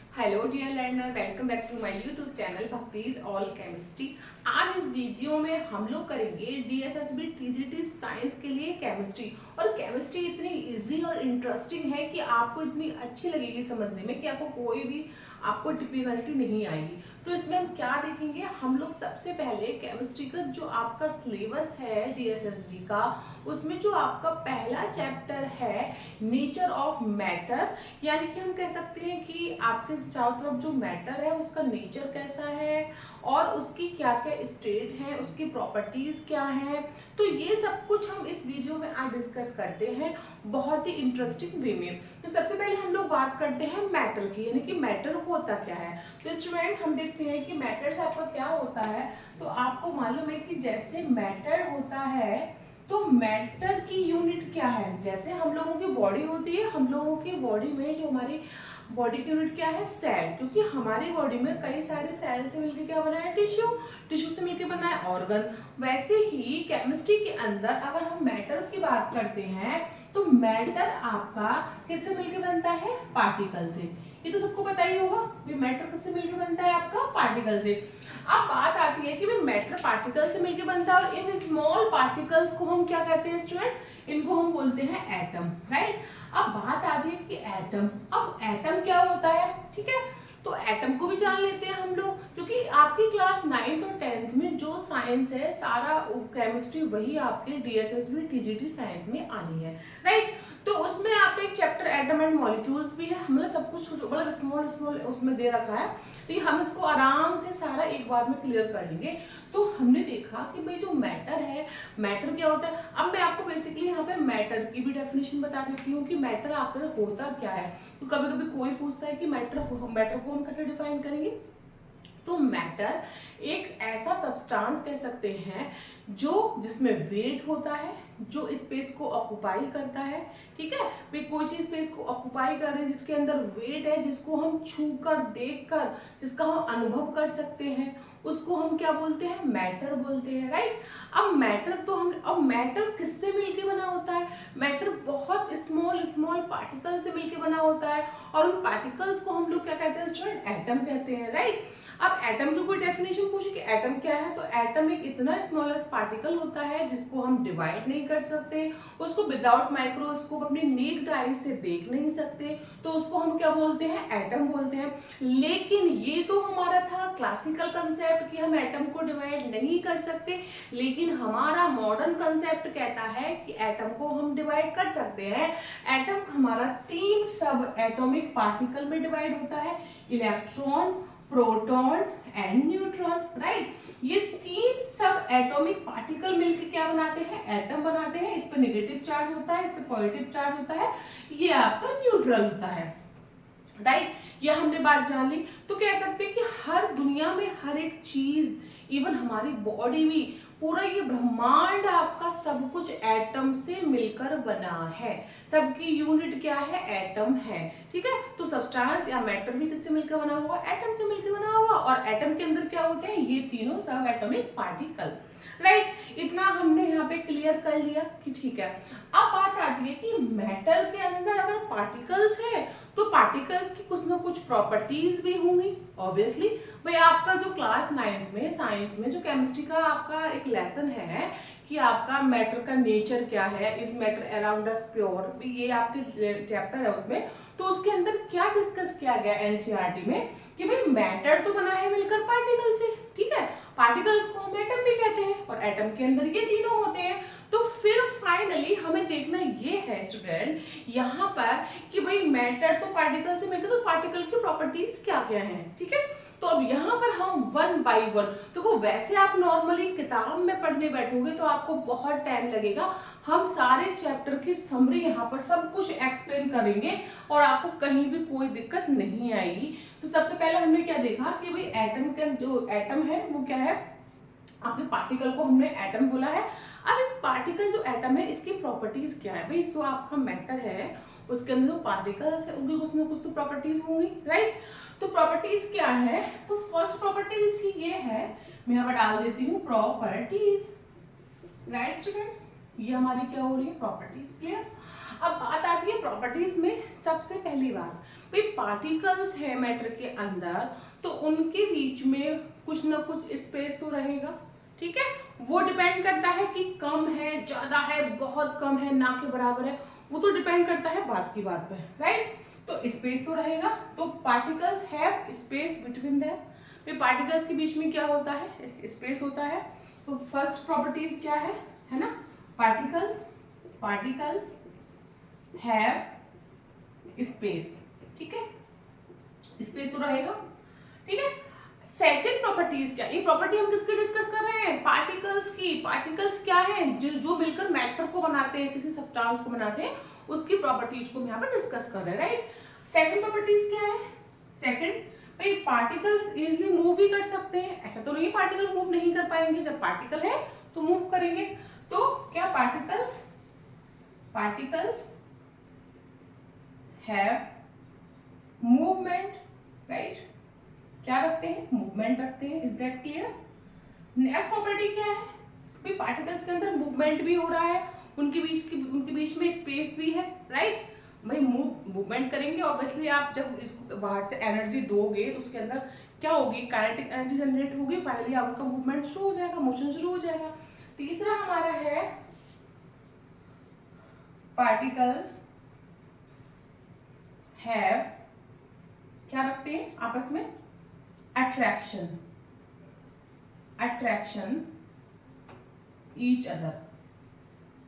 Hello dear learner, welcome back to my YouTube channel भक्तिज all chemistry. आज इस video में हम लोग करेंगे डीएसएसबी टीजीटी साइंस के लिए केमिस्ट्री। और केमिस्ट्री इतनी इजी और इंटरेस्टिंग है कि आपको इतनी अच्छी लगेगी समझने में कि आपको डिफिकल्टी नहीं आएगी। तो इसमें हम क्या देखेंगे, हम लोग सबसे पहले केमिस्ट्री का जो आपका सिलेबस है डीएसएसबी का, उसमें जो आपका पहला चैप्टर है नेचर ऑफ मैटर, यानी कि हम कह सकते हैं कि आपके चारों तरफ जो मैटर है उसका नेचर कैसा है और उसकी क्या क्या स्टेट है, उसकी प्रॉपर्टीज क्या है। तो ये सब कुछ हम इस वीडियो में आज डिस्कस करते हैं बहुत ही इंटरेस्टिंग वे में। तो सबसे पहले हम लोग बात करते हैं मैटर की, यानी कि मैटर होता क्या है। तो स्टूडेंट हम देखते हैं कि मैटर आपका क्या होता है। तो आपको मालूम है कि जैसे मैटर होता है तो मैटर की यूनिट क्या है। जैसे हम लोगों की बॉडी होती है, हम लोगों की बॉडी में जो हमारी बॉडी की यूनिट क्या है, सेल, क्योंकि हमारी बॉडी में कई सारे सेल से मिलकर क्या बना है, टिश्यू, टिश्यू से मिलकर बना है ऑर्गन। वैसे ही केमिस्ट्री के अंदर अगर हम मैटर की बात करते हैं तो मैटर आपका किससे मिलकर बनता है, पार्टिकल से। ये तो सबको पता ही होगा, मैटर किससे मिलकर बनता है, आपका पार्टिकल से। अब बात आती है कि भाई मैटर पार्टिकल से मिलकर बनता है और इन स्मॉल पार्टिकल्स को हम क्या कहते हैं स्टूडेंट, इनको हम बोलते हैं एटम, राइट। अब बात आती है कि एटम, अब एटम क्या होता है, ठीक है। तो एटम को भी जान लेते हैं हम लोग, क्योंकि आपकी क्लास 9th और 10th में जो साइंस है सारा केमिस्ट्री वही आपके डीएसएसबी टीजीटी साइंस में आनी है, राइट। तो उसमें आपका एक चैप्टर एटम एंड मॉलिक्यूल्स भी है, मतलब सब कुछ मतलब स्मॉल स्मॉल उसमें दे रखा है। तो हम इसको आराम से सारा एक बार में क्लियर कर लेंगे। तो हमने देखा कि भाई जो मैटर है, मैटर क्या होता है। अब मैं आपको बेसिकली यहाँ पे मैटर की भी डेफिनेशन बता देती हूँ कि मैटर आखिर होता क्या है। तो कभी कभी कोई पूछता है कि मैटर को हम कैसे डिफाइन करेंगे। तो मैटर एक ऐसा सब्सटेंस कह सकते हैं जो जिसमें वेट होता है, जो स्पेस को ऑक्युपाई करता है, ठीक है। भाई कोई चीज स्पेस को ऑक्युपाई कर रही है, जिसके अंदर वेट है, जिसको हम छू कर देख कर जिसका हम अनुभव कर सकते हैं, उसको हम क्या बोलते हैं, मैटर बोलते हैं, राइट। अब मैटर किससे मिलके बना होता है, मैटर बहुत स्मॉल स्मॉल पार्टिकल से मिलके बना होता है और उन पार्टिकल्स को हम लोग क्या कहते हैं स्टूडेंट, एटम कहते हैं, राइट। अब एटम की कोई डेफिनेशन पूछे कि एटम क्या है, तो एटम एक इतना स्मॉलेस्ट पार्टिकल होता है जिसको हम डिवाइड नहीं कर सकते, उसको विदाउट माइक्रोस्कोप अपनी नीड आई से देख नहीं सकते, तो उसको हम क्या बोलते हैं, एटम बोलते हैं। लेकिन ये तो हमारा था क्लासिकल कंसेप्ट कि हम एटम को डिवाइड नहीं कर सकते, लेकिन हमारा मॉडर्न कंसेप्ट कहता है कि एटम को हम डिवाइड कर सकते हैं। एटम हमारा 3 सब एटॉमिक पार्टिकल में डिवाइड होता है, electron, proton and neutron, right. ये 3 सब एटॉमिक पार्टिकल मिलकर क्या बनाते हैं, एटम बनाते हैं। इस पे नेगेटिव चार्ज होता है, इस पे पॉजिटिव चार्ज होता है, ये आपका न्यूट्रल होता है, राइट। ये हमने बात जान ली। तो कह सकते हैं कि हर दुनिया में हर एक चीज, इवन हमारी बॉडी भी, पूरा ये ब्रह्मांड आपका सब कुछ एटम से मिलकर बना है। सबकी यूनिट क्या है, एटम है, ठीक है। तो सब्सटेंस या मैटर भी किससे मिलकर बना हुआ, एटम से मिलकर बना हुआ। और एटम के अंदर क्या होते हैं, ये तीनों सब एटॉमिक पार्टिकल, राइट। इतना हमने यहाँ पे क्लियर कर लिया कि ठीक है। अब बात आती है कि मैटर के अंदर अगर पार्टिकल्स है तो पार्टिकल्स की कुछ ना कुछ प्रॉपर्टीज भी होंगी ऑब्वियसली। भाई आपका जो क्लास 9th में साइंस में जो केमिस्ट्री का आपका एक लेसन है कि आपका मैटर का नेचर क्या है, is matter around us pure, ये आपके चैप्टर है उसमें। तो उसके अंदर क्या डिस्कस किया गया एनसीईआरटी में कि भाई मैटर तो बना है मिलकर पार्टिकल से, ठीक है। पार्टिकल्स को हम एटम भी कहते हैं और एटम के अंदर ये तीनों होते हैं। तो फिर फाइनली हमें देखना ये है स्टूडेंट यहाँ पर कि भाई मैटर तो पार्टिकल से मिलकर, तो पार्टिकल की प्रॉपर्टीज क्या क्या हैं, ठीक है। तो अब यहाँ पर हम वन बाय वन, देखो वैसे आप नॉर्मली किताब में पढ़ने बैठोगे तो आपको बहुत टाइम लगेगा। हम सारे चैप्टर की समरी यहाँ पर सब कुछ एक्सप्लेन करेंगे और आपको कहीं भी कोई दिक्कत नहीं आएगी। तो सबसे पहले हमने क्या देखा कि भाई एटम का जो एटम है वो क्या है, आपने पार्टिकल को हमने एटम बोला है। अब इस पार्टिकल जो एटम है इसकी प्रॉपर्टीज क्या है, भाई जो आपका मैटर है उसके अंदर जो पार्टिकल्स है उनकी कुछ ना कुछ तो प्रॉपर्टीज होंगी, राइट। तो प्रॉपर्टीज क्या है, तो फर्स्ट प्रॉपर्टीज इसकी ये है, मैं यहाँ पर डाल देती हूँ प्रॉपर्टीज, राइट स्टूडेंट्स। ये हमारी क्या हो रही है, प्रॉपर्टीज, क्लियर। अब बात आती है प्रॉपर्टीज में। सबसे पहली बात, भाई पार्टिकल्स है मैटर के अंदर, तो उनके बीच में कुछ ना कुछ स्पेस तो रहेगा, ठीक है। वो डिपेंड करता है कि कम है, ज्यादा है, बहुत कम है, ना के बराबर है, वो तो डिपेंड करता है बात की बात पे, राइट। तो स्पेस तो रहेगा, तो particles have space between them. फिर पार्टिकल्स के बीच में क्या होता है, स्पेस होता है। तो फर्स्ट प्रॉपर्टीज क्या है ना, पार्टिकल्स हैव स्पेस, ठीक है, स्पेस तो रहेगा, ठीक है। सेकंड प्रॉपर्टीज क्या, ये प्रॉपर्टी हम किसकी डिस्कस कर रहे हैं, पार्टिकल्स की। पार्टिकल्स क्या है, जो मिलकर मैटर को बनाते हैं, किसी सब्सटेंस को बनाते हैं, उसकी प्रॉपर्टीज को हम यहाँ पर डिस्कस कर रहे हैं, राइट। सेकंड प्रॉपर्टीज क्या है, सेकंड, भाई पार्टिकल्स इजिली मूव भी कर सकते हैं। ऐसा तो नहीं पार्टिकल मूव नहीं कर पाएंगे, जब पार्टिकल है तो मूव करेंगे। तो क्या पार्टिकल्स हैव मूवमेंट, राइट, क्या रखते हैं, मूवमेंट रखते हैं। Is that clear. Next property क्या है, भाई पार्टिकल्स के अंदर मूवमेंट भी हो रहा है, उनके बीच में स्पेस भी है, राइट। भाई मूवमेंट करेंगे, ऑब्वियसली आप जब इसको बाहर से एनर्जी दोगे तो उसके अंदर क्या होगी, काइनेटिक एनर्जी जनरेट होगी, फाइनली आपका मूवमेंट शुरू हो जाएगा, मोशन शुरू हो जाएगा। तीसरा हमारा है पार्टिकल्स हैव, क्या रखते हैं आपस में, attraction each other,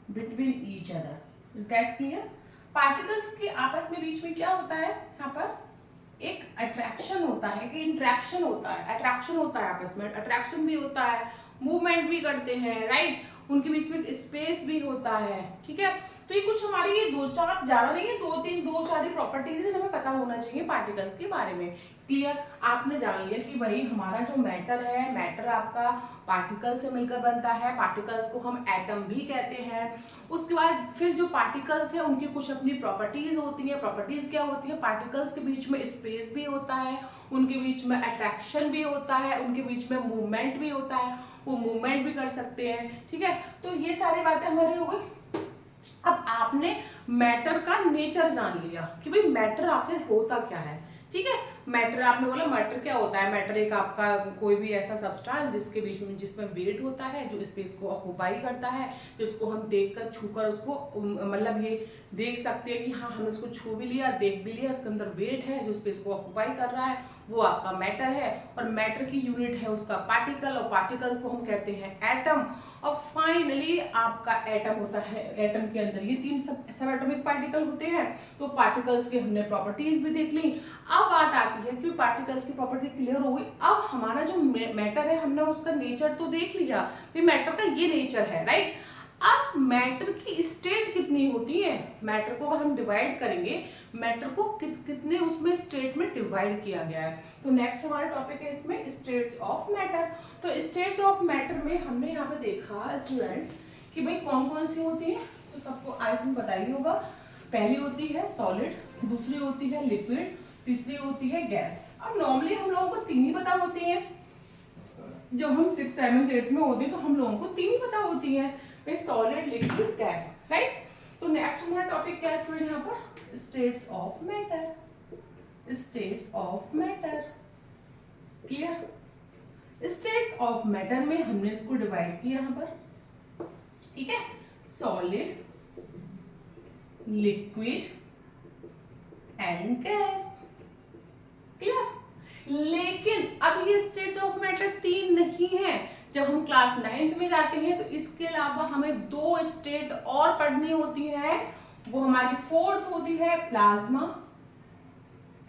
between each other. Is that clear. Particles के आपस में बीच में क्या होता है, यहाँ पर एक अट्रैक्शन होता है, एक इंट्रैक्शन होता है, अट्रैक्शन होता है आपस में, अट्रैक्शन भी होता है, मूवमेंट भी करते हैं, राइट। उनके बीच में स्पेस भी होता है, ठीक है। तो ये कुछ हमारी ये दो चार, ज्यादा नहीं है, दो चार प्रॉपर्टीज है, हमें पता होना चाहिए पार्टिकल्स के बारे में। क्लियर, आपने जान लिया कि भाई हमारा जो मैटर है, मैटर आपका पार्टिकल से मिलकर बनता है, पार्टिकल्स को हम एटम भी कहते हैं। उसके बाद फिर जो पार्टिकल्स है उनकी कुछ अपनी प्रॉपर्टीज होती हैं। प्रॉपर्टीज क्या होती है, पार्टिकल्स के बीच में स्पेस भी होता है, उनके बीच में अट्रैक्शन भी होता है, उनके बीच में मूवमेंट भी होता है, वो मूवमेंट भी कर सकते हैं, ठीक है। तो ये सारी बातें हमारी हो गई। अब आपने मैटर का नेचर जान लिया कि भाई मैटर आखिर होता क्या है, ठीक है। मैटर, आपने बोला मैटर क्या होता है, मैटर एक आपका कोई भी ऐसा सब्सटेंस जिसके बीच में, जिसमें वेट होता है, जो स्पेस को ऑक्यूपाई करता है, जिसको हम देखकर छूकर उसको मतलब ये देख सकते हैं कि हाँ हमने उसको छू भी लिया, देख भी लिया, उसके अंदर वेट है जो स्पेस को ऑक्यूपाई कर रहा है, वो आपका मैटर है। और मैटर की यूनिट है उसका पार्टिकल, और पार्टिकल को हम कहते हैं एटम। और फाइनली आपका एटम होता है, एटम के अंदर ये तीन सब एटॉमिक पार्टिकल होते हैं। तो पार्टिकल्स के हमने प्रॉपर्टीज भी देख ली। अब बात आती है कि पार्टिकल्स की प्रॉपर्टी क्लियर हो गई, अब हमारा जो मैटर है हमने उसका नेचर तो देख लिया, फिर मैटर का ये नेचर है, राइट। अब मैटर की स्टेट कितनी होती है, मैटर को अगर हम डिवाइड करेंगे, मैटर को कितने उसमें स्टेट में डिवाइड किया गया है। तो नेक्स्ट हमारा टॉपिक है इसमें स्टेट्स ऑफ मैटर। तो स्टेट्स ऑफ मैटर में हमने यहाँ पे देखा स्टूडेंट कि भाई कौन कौन सी होती है, तो सबको आई थिंक पता ही होगा। पहली होती है सॉलिड, दूसरी होती है लिक्विड, तीसरी होती है गैस। अब नॉर्मली हम लोगों को तीन ही पता होती है, जब हम 6, 7, 8 में होते हैं तो हम लोगों को तीन ही पता होती है, सॉलिड, लिक्विड, गैस, राइट। तो नेक्स्ट हमारा टॉपिक क्या है स्टूडेंट, यहाँ पर states of matter, states of matter. Clear. States of matter में हमने इसको डिवाइड किया यहाँ पर, ठीक है, solid, liquid and gas. Clear. लेकिन अब ये स्टेट्स ऑफ मैटर तीन नहीं है। जब हम क्लास 9th में जाते हैं तो इसके अलावा हमें दो स्टेट और पढ़नी होती है, वो हमारी फोर्थ होती है प्लाज्मा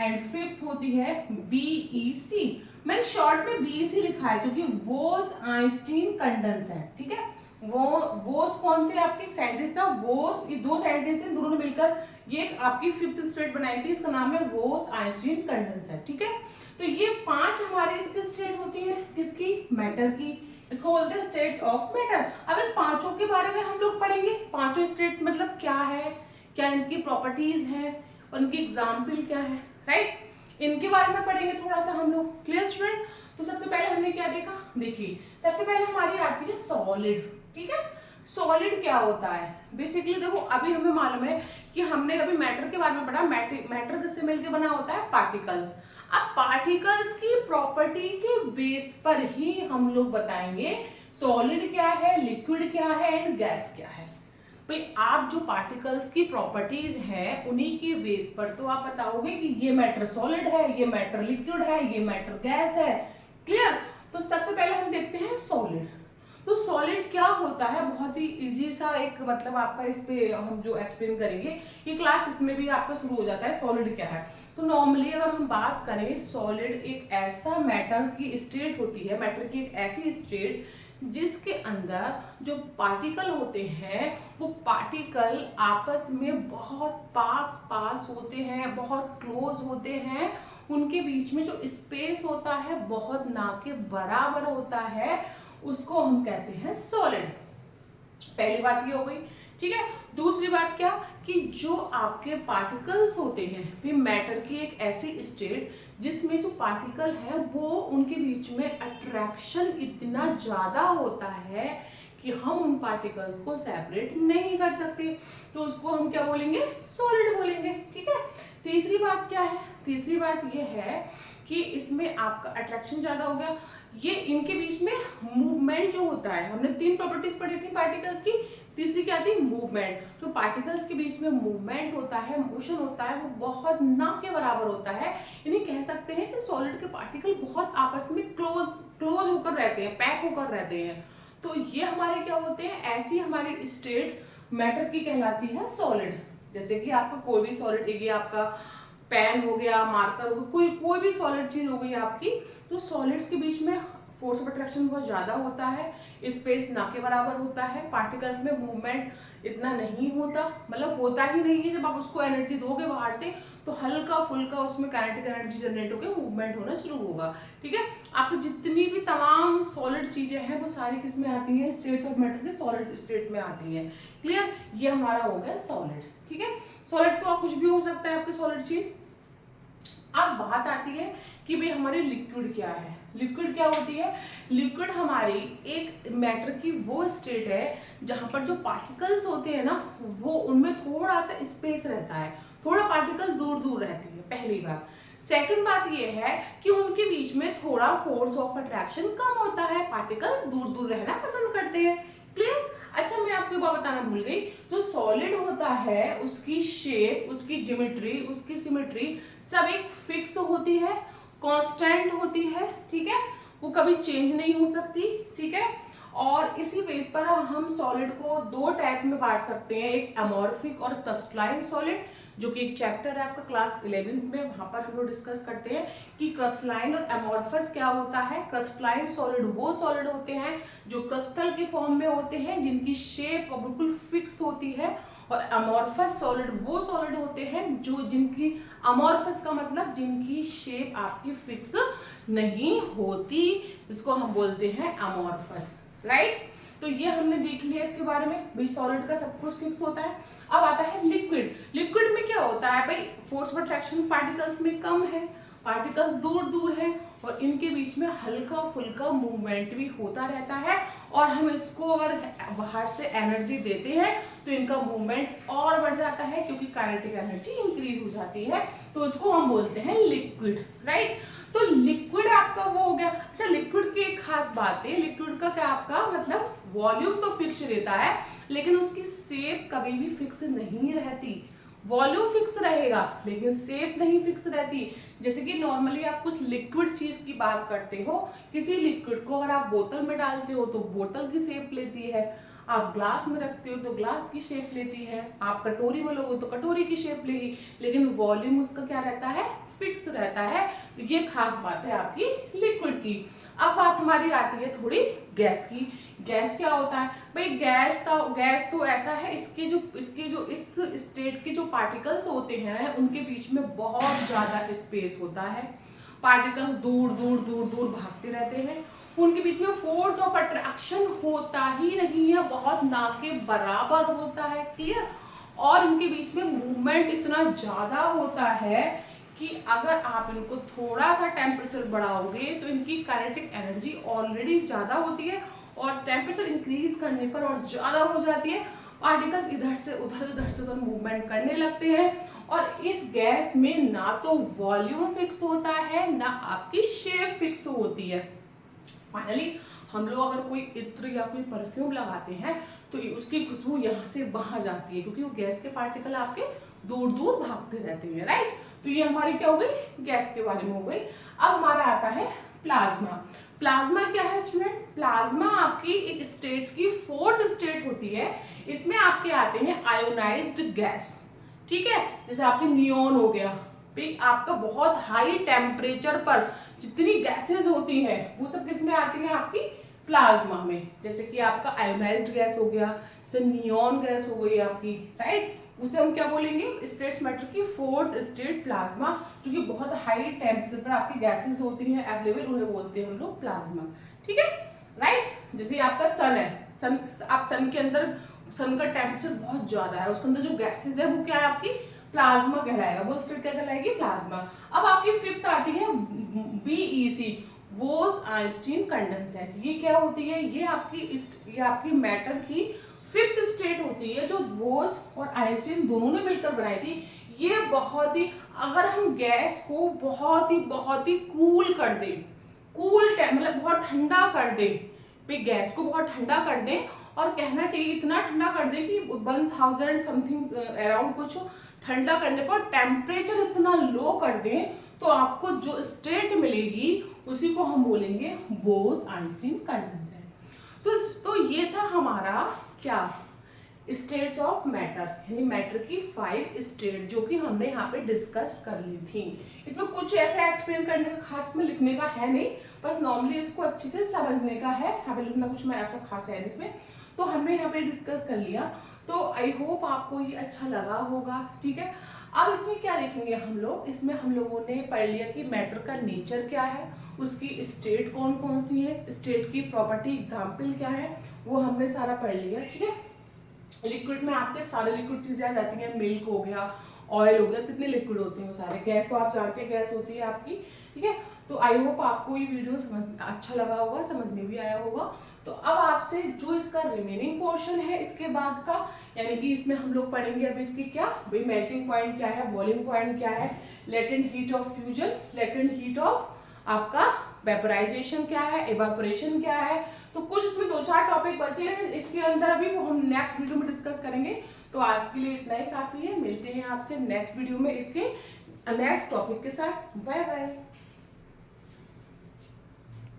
एंड फिफ्थ होती है बीईसी। मैंने शॉर्ट में बीईसी लिखा है क्योंकि वोज आइंस्टीन कंडेंसेट, ठीक है। वोस कौन थे, आपके साइंटिस्ट था वोस, ये दो साइंटिस्ट थे, दोनों ने मिलकर ये आपकी फिफ्थ स्टेट बनाई थी, इसका नाम है वोस आइंस्टीन कंडेंसेट, ठीक है। तो ये पांच हमारे इसकी स्टेट होती है, किसकी, मैटर की, इसको बोलते हैं स्टेट्स ऑफ मैटर। अब इन पांचों के बारे में हम लोग पढ़ेंगे, पांचों स्टेट मतलब क्या है, क्या इनकी प्रॉपर्टीज है और इनकी एग्जाम्पल क्या है, राइट। इनके बारे में पढ़ेंगे थोड़ा सा हम लोग। Clear student. तो सबसे पहले हमने क्या देखा, देखिए सबसे पहले हमारी आती है सॉलिड, ठीक है। सॉलिड क्या होता है? बेसिकली देखो, अभी हमें मालूम है कि हमने अभी मैटर के बारे में पढ़ा। मैटर किससे मिलकर बना होता है? पार्टिकल्स। अब पार्टिकल्स की प्रॉपर्टी के बेस पर ही हम लोग बताएंगे सॉलिड क्या है, लिक्विड क्या है एंड गैस क्या है। भाई आप जो पार्टिकल्स की प्रॉपर्टीज हैं उन्हीं की बेस पर तो आप बताओगे कि ये मैटर सॉलिड है, ये मैटर लिक्विड है, ये मैटर गैस है। क्लियर? तो सबसे पहले हम देखते हैं सॉलिड। तो सॉलिड क्या होता है? बहुत ही इजी सा एक मतलब आपका इस पे हम जो एक्सप्लेन करेंगे, ये क्लास 6 में भी आपका शुरू हो जाता है सॉलिड क्या है। तो नॉर्मली अगर हम बात करें, सॉलिड एक ऐसा मैटर की स्टेट होती है, मैटर की एक ऐसी स्टेट जिसके अंदर जो पार्टिकल होते हैं वो पार्टिकल आपस में बहुत पास पास होते हैं, बहुत क्लोज होते हैं। उनके बीच में जो स्पेस होता है बहुत ना के बराबर होता है, उसको हम कहते हैं सॉलिड। पहली बात ये हो गई, ठीक है। दूसरी बात क्या कि जो आपके पार्टिकल्स होते हैं, भी मैटर की एक ऐसी स्टेट जिसमें जो पार्टिकल है वो उनके बीच में अट्रैक्शन इतना ज्यादा होता है कि हम उन पार्टिकल्स को सेपरेट नहीं कर सकते, तो उसको हम क्या बोलेंगे? सॉलिड बोलेंगे, ठीक है। तीसरी बात क्या है? तीसरी बात ये है कि इसमें आपका अट्रैक्शन ज्यादा हो गया, ये इनके बीच में मूवमेंट जो होता है, हमने 3 प्रॉपर्टीज पढ़ी थी पार्टिकल्स की, तीसरी क्या थी? मूवमेंट। जो पार्टिकल्स के बीच में मूवमेंट होता है, मोशन होता है, वो बहुत ना के बराबर होता है। यानी कह सकते हैं कि सॉलिड के पार्टिकल बहुत आपस में क्लोज होकर रहते हैं, पैक होकर रहते हैं। तो ये हमारे क्या होते हैं? ऐसी हमारी स्टेट मैटर की कहलाती है सॉलिड। जैसे कि आपका कोई भी सॉलिड, ये आपका पेन हो गया, मार्कर हो गया, कोई भी सॉलिड चीज हो गई आपकी, तो सॉलिड्स के बीच में फोर्स ऑफ अट्रैक्शन बहुत ज्यादा होता है, स्पेस ना के बराबर होता है, पार्टिकल्स में मूवमेंट इतना नहीं होता, मतलब होता ही नहीं है। जब आप उसको एनर्जी दोगे बाहर से तो हल्का फुल्का उसमें काइनेटिक एनर्जी जनरेट होकर मूवमेंट होना शुरू होगा, ठीक है। आपकी जितनी भी तमाम सॉलिड चीजें हैं वो सारी किस में आती हैं? स्टेट्स ऑफ मैटर के सॉलिड स्टेट में आती है। क्लियर? ये हमारा हो गया सॉलिड, ठीक है। सॉलिड तो कुछ भी हो सकता है आपकी सॉलिड चीज। अब बात आती है कि भाई हमारी लिक्विड क्या है? लिक्विड क्या होती है? लिक्विड हमारी एक मैटर की वो स्टेट है जहां पर जो पार्टिकल्स होते हैं ना, वो उनमें थोड़ा सा स्पेस रहता है, थोड़ा पार्टिकल दूर दूर रहती है, पहली बात। सेकंड बात ये है कि उनके बीच में थोड़ा फोर्स ऑफ अट्रैक्शन कम होता है, पार्टिकल दूर दूर रहना पसंद करते हैं। क्लियर? अच्छा, मैं आपको एक बात बताना भूल गई, जो सॉलिड होता है उसकी शेप, उसकी ज्योमेट्री, उसकी सिमेट्री सब एक फिक्स होती है, कांस्टेंट होती है, ठीक है। वो कभी चेंज नहीं हो सकती, ठीक है। और इसी बेस पर हम सॉलिड को 2 टाइप में बांट सकते हैं, एक अमॉर्फिक और क्रिस्टलाइन सॉलिड, जो कि एक चैप्टर है आपका क्लास 11th में, वहां पर हम लोग डिस्कस करते हैं कि क्रिस्टलाइन और अमॉर्फस क्या होता है। क्रिस्टलाइन सॉलिड वो सॉलिड होते हैं जो क्रिस्टल के फॉर्म में होते हैं, जिनकी शेप बिल्कुल फिक्स होती है, और अमॉर्फस सॉलिड वो सॉलिड होते हैं जो जिनकी, अमॉर्फस का मतलब जिनकी शेप आपकी फिक्स नहीं होती, इसको हम बोलते हैं अमॉर्फस, राइट। तो ये हमने देख लिया इसके बारे में, भाई सॉलिड का सब कुछ फिक्स होता है। अब आता है लिक्विड। लिक्विड में क्या होता है? भाई फोर्स ऑफ अट्रैक्शन पार्टिकल्स में कम है, पार्टिकल्स दूर दूर हैं, और इनके बीच में हल्का फुल्का मूवमेंट भी होता रहता है, और हम इसको अगर बाहर से एनर्जी देते हैं तो इनका मूवमेंट और बढ़ जाता है, क्योंकि काइनेटिक एनर्जी इंक्रीज हो जाती है, तो उसको हम बोलते हैं लिक्विड, राइट। तो लिक्विड आपका वो हो गया। अच्छा, लिक्विड की एक खास बात है, लिक्विड का क्या आपका मतलब वॉल्यूम तो फिक्स रहता है, लेकिन उसकी शेप कभी भी फिक्स नहीं रहती। वॉल्यूम फिक्स रहेगा लेकिन शेप नहीं फिक्स रहती। जैसे कि नॉर्मली आप कुछ लिक्विड चीज की बात करते हो, किसी लिक्विड को अगर आप बोतल में डालते हो तो बोतल की शेप लेती है, आप ग्लास में रखते हो तो ग्लास की शेप लेती है, आप कटोरी में लोगे तो कटोरी की शेप लेगी, लेकिन वॉल्यूम उसका क्या रहता है? फिक्स रहता है। तो ये खास बात है आपकी लिक्विड की। अब बात हमारी आती है थोड़ी गैस की। गैस क्या होता है? भाई गैस तो ऐसा है, इसके जो इस स्टेट के जो पार्टिकल्स होते हैं उनके बीच में बहुत ज्यादा स्पेस होता है, पार्टिकल्स दूर दूर दूर दूर भागते रहते हैं, उनके बीच में फोर्स ऑफ अट्रैक्शन होता ही नहीं है, बहुत ना के बराबर होता है, क्लियर। और इनके बीच में मूवमेंट इतना ज्यादा होता है कि अगर आप इनको थोड़ा सा टेम्परेचर बढ़ाओगे तो इनकी काइनेटिक एनर्जी ऑलरेडी ज्यादा होती है, और टेम्परेचर इंक्रीज करने पर और ज्यादा हो जाती है, पार्टिकल इधर से उधर मूवमेंट करने लगते हैं और इस गैस में ना तो वॉल्यूम फिक्स होता है ना आपकी शेप फिक्स होती है। फाइनली हम लोग अगर कोई इत्र या कोई परफ्यूम लगाते हैं तो उसकी खुशबू यहाँ से वहां जाती है, क्योंकि वो गैस के पार्टिकल आपके दूर दूर भागते रहते हैं, राइट। तो ये हमारी क्या हो गई, गैस के बारे में हो गई। अब हमारा आता है प्लाज्मा। प्लाज्मा क्या है स्टूडेंट, प्लाज्मा आपकी एक स्टेट्स की फोर्थ स्टेट होती है। इसमें आपके आते हैं आयोनाइज्ड गैस, ठीक है, जैसे आपके नियोन हो गया, आपका बहुत हाई टेम्परेचर पर जितनी गैसेस होती हैं वो सब किस में आती हैं, आपकी प्लाज्मा में। जैसे कि आपका आयोनाइज्ड गैस हो गया, जैसे नियोन गैस हो गई आपकी, राइट, उसे हम क्या बोलेंगे, स्टेट्स मैटर की फोर्थ स्टेट प्लाज्मा, जो कि बहुत हाई टेम्परेचर पर आपकी गैसेस होती हैं अवेलेबल, उन्हें बोलते हैं हम लोग प्लाज्मा, ठीक है, राइट। जैसे आपका सन है, सन, आप सन के अंदर, सन का टेम्परेचर बहुत ज्यादा है, उसके अंदर जो गैसेस है वो क्या है, आपकी प्लाज्मा कहलाएगा, वो स्टेट क्या कहलाएगी, प्लाज्मा। अब आपकी फिफ्थ आती है बीईसी, बोस-आइंस्टीन कंडेंसेट। ये क्या होती है, ये आपकी मैटर की फिफ्थ स्टेट होती है, जो बोस और आइंस्टीन दोनों ने मिलकर बनाई थी। ये बहुत ही, अगर हम गैस को बहुत ही कूल कर दें, मतलब बहुत ठंडा कर दें, गैस को बहुत ठंडा कर दें, और कहना चाहिए इतना ठंडा कर दें कि 1000 समथिंग अराउंड कुछ ठंडा करने पर टेम्परेचर इतना लो कर दें तो आपको जो स्टेट मिलेगी उसी को हम बोलेंगे बोस-आइंस्टीन कंडेंसेट। तो ये था हमारा क्या, स्टेट्स ऑफ मैटर, यानी मैटर की 5 स्टेट जो कि हमने यहाँ पे डिस्कस कर ली थी। इसमें कुछ ऐसा एक्सप्लेन करने का खास में लिखने का है नहीं, बस नॉर्मली इसको अच्छे से समझने का है, यहाँ पे लिखना कुछ में ऐसा खास है इसमें, तो हमने यहाँ पे डिस्कस कर लिया। तो आई होप आपको ये अच्छा लगा होगा, ठीक है। अब इसमें क्या देखेंगे हम लोग, इसमें हम लोगों ने पढ़ लिया कि मैटर का नेचर क्या है, उसकी स्टेट कौन कौन सी है, स्टेट की प्रॉपर्टी एग्जाम्पल क्या है, वो हमने सारा पढ़ लिया, ठीक है। लिक्विड में आपके सारे लिक्विड चीजें आ जाती हैं, मिल्क हो गया, ऑयल हो गया, कितने लिक्विड होते हैं वो सारे, गैस तो आप जानते हैं गैस होती है आपकी, ठीक है। तो आई होप आपको ये वीडियो समझ अच्छा लगा होगा, समझ में भी आया होगा। तो अब आपसे जो इसका रिमेनिंग पोर्शन है इसके बाद का, यानी कि इसमें हम लोग पढ़ेंगे अब इसकी क्या भाई, मेल्टिंग पॉइंट क्या है, बॉइलिंग पॉइंट क्या है, latent heat of fusion, latent heat of आपका वेपराइजेशन क्या है, एवापोरेशन क्या है। तो कुछ इसमें 2-4 टॉपिक बचे हैं इसके अंदर, अभी वो हम नेक्स्ट वीडियो में डिस्कस करेंगे। तो आज के लिए इतना ही काफी है, मिलते हैं आपसे नेक्स्ट वीडियो में इसके नेक्स्ट टॉपिक के साथ। Bye bye.